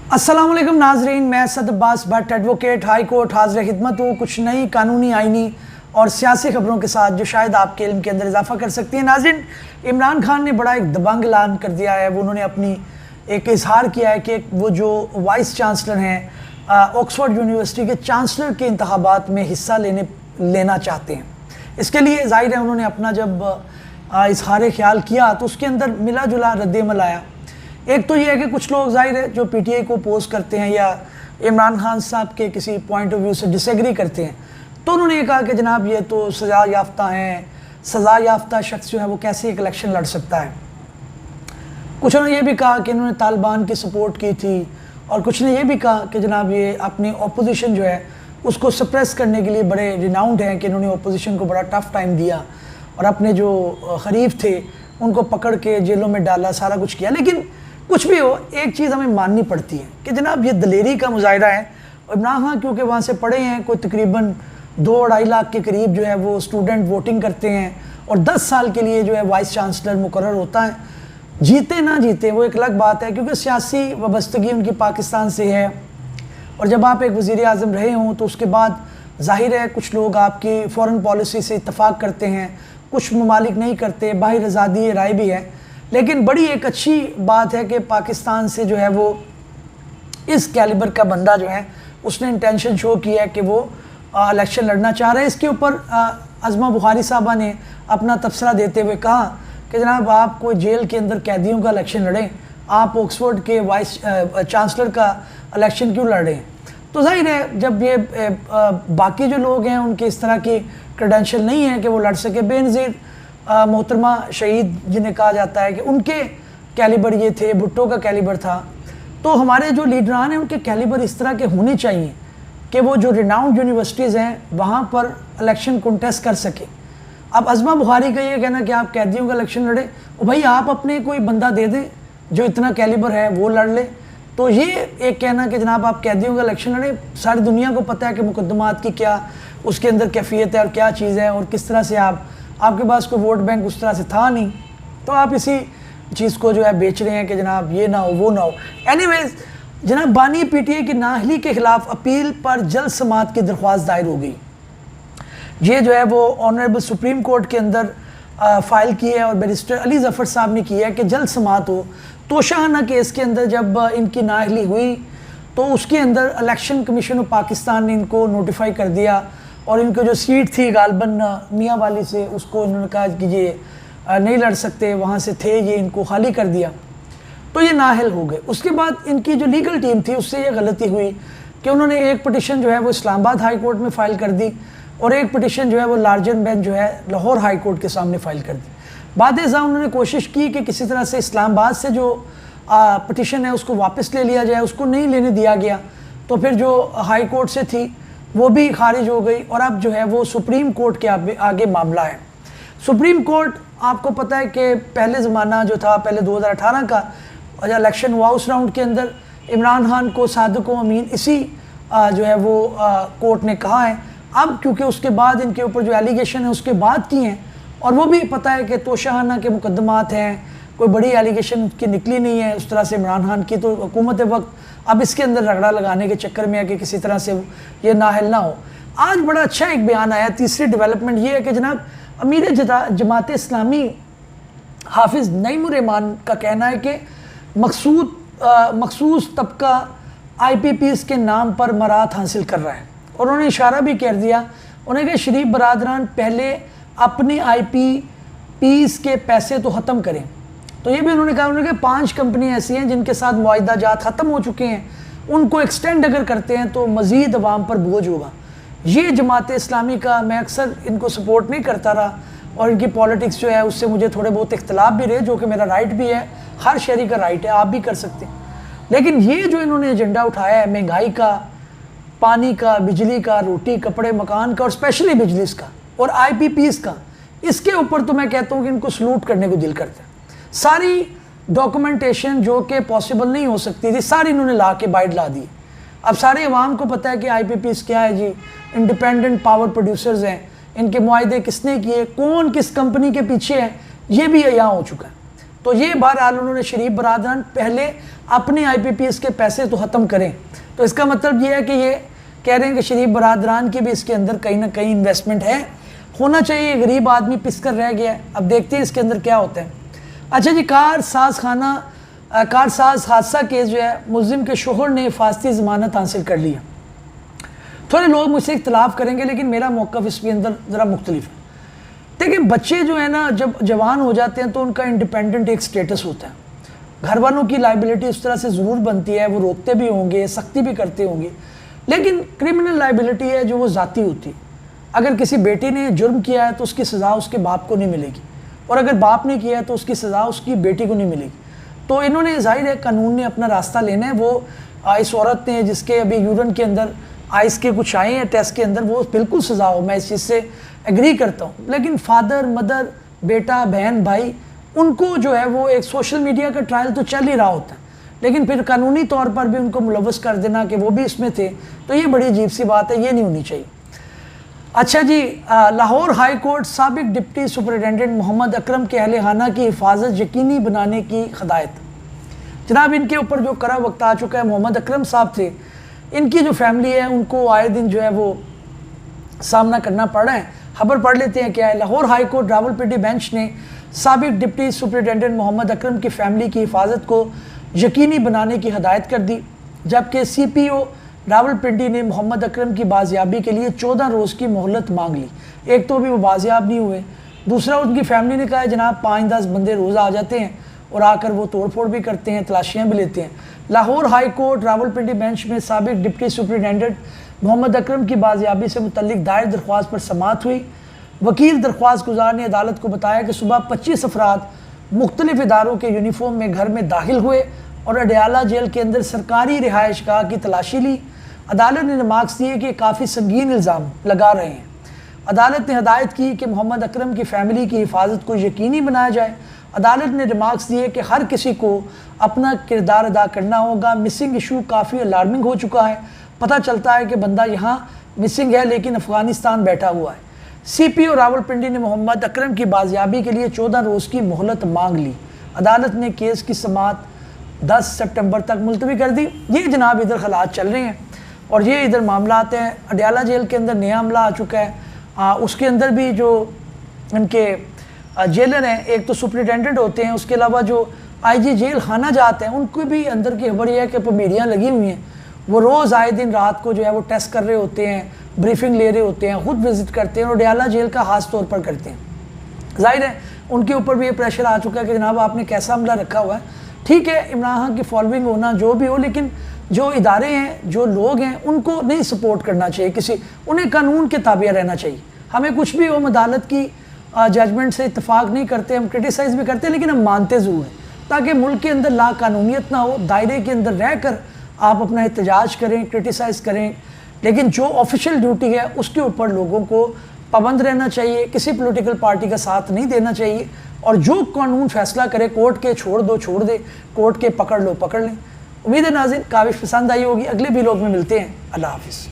अस्सलाम वालेकुम नाजरीन, मैं सद Abbas Bhatt advocate high court हाजिर खिदमत हूँ कुछ नई कानूनी आइनी और सियासी खबरों के साथ जो शायद आपके इल्म के अंदर इजाफा कर सकती हैं। नाज़रीन, इमरान खान ने बड़ा एक दबंग ऐलान कर दिया है। वो उन्होंने अपनी एक इजहार किया है कि वो जो वाइस चांसलर हैं ऑक्सफोर्ड यूनिवर्सिटी के चांसलर के इंतखाबात में हिस्सा लेना चाहते हैं। इसके लिए ज़ाहिर है उन्होंने अपना जब इजहार ख्याल किया तो उसके अंदर मिला जुला रद्द-ए-अमल आया। एक तो ये है कि कुछ लोग ज़ाहिर है जो पीटीआई को अपोज करते हैं या इमरान खान साहब के किसी पॉइंट ऑफ व्यू से डिसएग्री करते हैं, तो उन्होंने ये कहा कि जनाब ये तो सज़ा याफ्ता हैं, सज़ा याफ्ता शख्स जो है वो कैसे एक इलेक्शन लड़ सकता है। कुछ ने ये भी कहा कि इन्होंने तालिबान की सपोर्ट की थी और कुछ ने ये भी कहा कि जनाब ये अपनी अपोजिशन जो है उसको सप्रेस करने के लिए बड़े रिनाउंड हैं कि इन्होंने अपोजिशन को बड़ा टफ टाइम दिया और अपने जो खरीफ थे उनको पकड़ के जेलों में डाला, सारा कुछ किया। लेकिन कुछ भी हो, एक चीज़ हमें माननी पड़ती है कि जनाब ये दलेरी का मुजाहिरा है। और इमरान खान क्योंकि वहाँ से पढ़े हैं, कोई तकरीबन 2-2.5 लाख के करीब जो है वो स्टूडेंट वोटिंग करते हैं और 10 साल के लिए जो है वाइस चांसलर मुकर्रर होता है। जीते ना जीते वो एक अलग बात है, क्योंकि सियासी वाबस्तगी उनकी पाकिस्तान से है और जब आप एक वज़ीर आज़म रहे हों तो उसके बाद ज़ाहिर है कुछ लोग आपकी फ़ॉरेन पॉलिसी से इत्तफ़ाक़ करते हैं, कुछ ममालिक नहीं करते, बाहर आज़ादी राय भी है। लेकिन बड़ी एक अच्छी बात है कि पाकिस्तान से जो है वो इस कैलिबर का बंदा जो है उसने इंटेंशन शो किया है कि वो इलेक्शन लड़ना चाह रहे हैं। इसके ऊपर अज़मा बुखारी साहबा ने अपना तबसरा देते हुए कहा कि जनाब आप कोई जेल के अंदर कैदियों का इलेक्शन लड़ें, आप ऑक्सफोर्ड के वाइस चांसलर का इलेक्शन क्यों लड़ रहे हैं। तो जाहिर है जब ये बाकी जो लोग हैं उनके इस तरह की क्रेडेंशियल नहीं है कि वो लड़ सके। बेनज़ीर मोहतरमा शहीद जिन्हें कहा जाता है कि उनके कैलिबर ये थे, भुट्टो का कैलिबर था। तो हमारे जो लीडरान हैं उनके कैलिबर इस तरह के होने चाहिए कि वो जो रिनाउंड यूनिवर्सिटीज़ हैं वहाँ पर इलेक्शन कंटेस्ट कर सके। अब अज़मा बुखारी का ये कहना कि आप कैदियों का इलेक्शन लड़े, और भाई आप अपने कोई बंदा दे दें जो इतना कैलिबर है वो लड़ ले। तो ये एक कहना कि जनाब आप कैदियों का इलेक्शन लड़े, सारी दुनिया को पता है कि मुकदमात की क्या उसके अंदर कैफियत है और क्या चीज़ है और किस तरह से आपके पास कोई वोट बैंक उस तरह से था नहीं, तो आप इसी चीज़ को जो है बेच रहे हैं कि जनाब ये ना हो वो ना हो। एनीवेज जनाब बानी पीटीआई की नाअहली के ख़िलाफ़ अपील पर जल्द समाअत की दरख्वास्त दायर हो गई। ये जो है वो ऑनरेबल सुप्रीम कोर्ट के अंदर फ़ाइल की है और बैरिस्टर अली ज़फ़र साहब ने किया है कि जल्द समाअत हो। तोशाखाना केस के अंदर जब इनकी नाअहली हुई तो उसके अंदर इलेक्शन कमीशन ऑफ पाकिस्तान ने इनको नोटिफाई कर दिया और इनको जो सीट थी गालबन मियाँ वाली से उसको इन्होंने कहा कि ये नहीं लड़ सकते, वहाँ से थे ये, इनको खाली कर दिया। तो ये नाअहल हो गए। उसके बाद इनकी जो लीगल टीम थी उससे ये गलती हुई कि उन्होंने एक पटिशन जो है वो इस्लामाबाद हाई कोर्ट में फ़ाइल कर दी और एक पटिशन जो है वो लार्जर बेंच जो है लाहौर हाई कोर्ट के सामने फ़ाइल कर दी। बाद-ए-ज़ा उन्होंने कोशिश की कि किसी तरह से इस्लामाबाद से जो पटिशन है उसको वापस ले लिया जाए, उसको नहीं लेने दिया गया। तो फिर जो हाई कोर्ट से थी वो भी खारिज हो गई और अब जो है वो सुप्रीम कोर्ट के आगे मामला है। सुप्रीम कोर्ट आपको पता है कि पहले ज़माना जो था, पहले 2018 का इलेक्शन हुआ उस राउंड के अंदर इमरान खान को सादिक व अमीन इसी जो है वो कोर्ट ने कहा है। अब क्योंकि उसके बाद इनके ऊपर जो एलिगेशन है उसके बाद की हैं और वो भी पता है कि तोशाखाना के मुकदमात हैं, कोई बड़ी एलिगेशन की निकली नहीं है उस तरह से इमरान खान की, तो हुकूमत वक्त अब इसके अंदर रगड़ा लगाने के चक्कर में है कि किसी तरह से ये नाअहल ना हो। आज बड़ा अच्छा एक बयान आया। तीसरी डेवलपमेंट ये है कि जनाब अमीर जमात इस्लामी हाफिज़ नईमुर रहमान का कहना है कि मखसूस तबका IPPs के नाम पर मरात हासिल कर रहा है और उन्होंने इशारा भी कर दिया, उन्हें कि शरीफ बरादरान पहले अपने IPPs के पैसे तो ख़त्म करें। तो ये भी उन्होंने कहा कि 5 कंपनी ऐसी हैं जिनके साथ मुआहिदा जात ख़त्म हो चुके हैं, उनको एक्सटेंड अगर करते हैं तो मज़ीद अवाम पर बोझ होगा। ये जमात इस्लामी का मैं अक्सर इनको सपोर्ट नहीं करता रहा और इनकी पॉलिटिक्स जो है उससे मुझे थोड़े बहुत इख्तलाफ भी रहे, जो कि मेरा राइट भी है, हर शहरी का राइट है, आप भी कर सकते हैं। लेकिन ये जो इन्होंने एजेंडा उठाया है महंगाई का, पानी का, बिजली का, रोटी कपड़े मकान का और स्पेशली बिजली का और IPPs का, इसके ऊपर तो मैं कहता हूँ कि इनको सलूट करने को दिल करता है। सारी डॉक्यूमेंटेशन जो कि पॉसिबल नहीं हो सकती थी सारी इन्होंने ला के बाइट ला दी। अब सारे अवाम को पता है कि IPPs क्या है जी, इंडिपेंडेंट पावर प्रोड्यूसर्स हैं, इनके मुआहिदे किसने किए, कौन किस कंपनी के पीछे है, ये भी यहाँ हो चुका है। تو یہ بہرحال انہوں نے شریف برادران پہلے اپنے IPPS کے پیسے تو ختم کریں. تو اس کا مطلب یہ ہے کہ یہ کہہ رہے ہیں کہ شریف برادران کی بھی اس کے اندر کہیں نہ کہیں انویسٹمنٹ ہے, ہونا چاہیے. غریب آدمی پس کر رہ گیا ہے, اب دیکھتے ہیں اس کے اندر کیا ہوتا ہے. اچھا جی, کار ساز حادثہ کیس جو ہے, ملزم کے شوہر نے حفاظتی ضمانت حاصل کر لیا. تھوڑے لوگ مجھ سے اختلاف کریں گے لیکن میرا موقف اس کے اندر ذرا مختلف ہے. دیکھیں بچے جو ہیں نا, جب جوان ہو جاتے ہیں تو ان کا انڈیپینڈنٹ ایک سٹیٹس ہوتا ہے. گھر والوں کی لائبلٹی اس طرح سے ضرور بنتی ہے, وہ روکتے بھی ہوں گے, سختی بھی کرتے ہوں گے, لیکن کرمنل لائبلٹی ہے جو وہ ذاتی ہوتی ہے. اگر کسی بیٹی نے جرم کیا ہے تو اس کی سزا اس کے باپ کو نہیں ملے گی, اور اگر باپ نے کیا ہے تو اس کی سزا اس کی بیٹی کو نہیں ملے گی. تو انہوں نے ظاہر ہے قانون نے اپنا راستہ لینا ہے. وہ اس عورت نے جس کے ابھی یورین کے اندر آئس کے کچھ آئے ہیں ٹیسٹ کے اندر, وہ بالکل سزا ہو, میں اس چیز سے ایگری کرتا ہوں. لیکن فادر مدر, بیٹا بہن بھائی, ان کو جو ہے وہ ایک سوشل میڈیا کا ٹرائل تو چل ہی رہا ہوتا ہے, لیکن پھر قانونی طور پر بھی ان کو ملوث کر دینا کہ وہ بھی اس میں تھے, تو یہ بڑی عجیب سی بات ہے, یہ نہیں ہونی چاہیے. اچھا جی, لاہور ہائی کورٹ سابق ڈپٹی سپرنٹینڈنٹ محمد اکرم کے اہل خانہ کی حفاظت یقینی بنانے کی ہدایت. جناب ان کے اوپر جو کرا وقت آ چکا ہے, محمد اکرم صاحب تھے, ان کی جو فیملی ہے ان کو آئے دن جو ہے وہ سامنا کرنا پڑ رہا ہے. خبر پڑھ لیتے ہیں کیا ہے. Lahore high court Rawalpindi bench نے سابق ڈپٹی سپرنٹینڈنٹ محمد اکرم کی فیملی کی حفاظت کو یقینی بنانے کی ہدایت کر دی, جبکہ CPO راولپنڈی نے محمد اکرم کی بازیابی کے لیے 14 روز کی مہلت مانگ لی. ایک تو بھی وہ بازیاب نہیں ہوئے, دوسرا ان کی فیملی نے کہا ہے جناب 5-10 بندے روز آ جاتے ہیں اور آ کر وہ توڑ پھوڑ بھی کرتے ہیں, تلاشیاں بھی لیتے ہیں. Lahore high court Rawalpindi bench میں سابق ڈپٹی سپرنٹینڈنٹ محمد اکرم کی بازیابی سے متعلق دائر درخواست پر سماعت ہوئی. وکیل درخواست گزار نے عدالت کو بتایا کہ صبح 25 افراد مختلف اداروں کے یونیفارم میں گھر میں داخل ہوئے اور اڈیالہ جیل کے اندر سرکاری رہائش گاہ کی تلاشی لی. عدالت نے ریمارکس دیے کہ کافی سنگین الزام لگا رہے ہیں. عدالت نے ہدایت کی کہ محمد اکرم کی فیملی کی حفاظت کو یقینی بنایا جائے. عدالت نے ریمارکس دیے کہ ہر کسی کو اپنا کردار ادا کرنا ہوگا. مسنگ ایشو کافی الارمنگ ہو چکا ہے. پتہ چلتا ہے کہ بندہ یہاں مسنگ ہے لیکن افغانستان بیٹھا ہوا ہے. CPO راولپنڈی نے محمد اکرم کی بازیابی کے لیے 14 روز کی مہلت مانگ لی. عدالت نے کیس کی سماعت 10 سپٹمبر تک ملتوی کر دی. یہ جناب ادھر حالات چل رہے ہیں اور یہ ادھر معاملات ہیں. اڈیالہ جیل کے اندر نیا عملہ آ چکا ہے. اس کے اندر بھی جو ان کے جیلر ہیں, ایک تو سپرنٹینڈنٹ ہوتے ہیں, اس کے علاوہ جو IG جیل خانہ جاتے ہیں, ان کو بھی اندر کی خبر یہ ہے کہ پابندیاں لگی ہوئی ہیں. وہ روز آئے دن رات کو جو ہے وہ ٹیسٹ کر رہے ہوتے ہیں, بریفنگ لے رہے ہوتے ہیں, خود وزٹ کرتے ہیں اور اڈیالہ جیل کا خاص طور پر کرتے ہیں. ظاہر ہے ان کے اوپر بھی یہ پریشر آ چکا ہے کہ جناب آپ نے کیسا عملہ رکھا ہوا ہے. ٹھیک ہے عمران خان کی فالوئنگ ہونا جو بھی ہو, لیکن جو ادارے ہیں, جو لوگ ہیں, ان کو نہیں سپورٹ کرنا چاہیے. انہیں قانون کے تابع رہنا چاہیے. ہمیں کچھ بھی ہو, ہم عدالت کی ججمنٹ سے اتفاق نہیں کرتے, ہم کرٹیسائز بھی کرتے ہیں لیکن ہم مانتے ضرور ہیں, تاکہ ملک کے اندر لا قانونیت نہ ہو. دائرے کے اندر رہ کر آپ اپنا احتجاج کریں, کرٹیسائز کریں, لیکن جو آفیشیل ڈیوٹی ہے اس کے اوپر لوگوں کو پابند رہنا چاہیے. کسی پولیٹیکل پارٹی کا ساتھ نہیں دینا چاہیے, اور جو قانون فیصلہ کرے کورٹ کے چھوڑ دے, کورٹ کے پکڑ لو پکڑ لیں. امید ہے ناظرین کاوش پسند آئی ہوگی. اگلے ویلاگ میں ملتے ہیں. اللہ حافظ.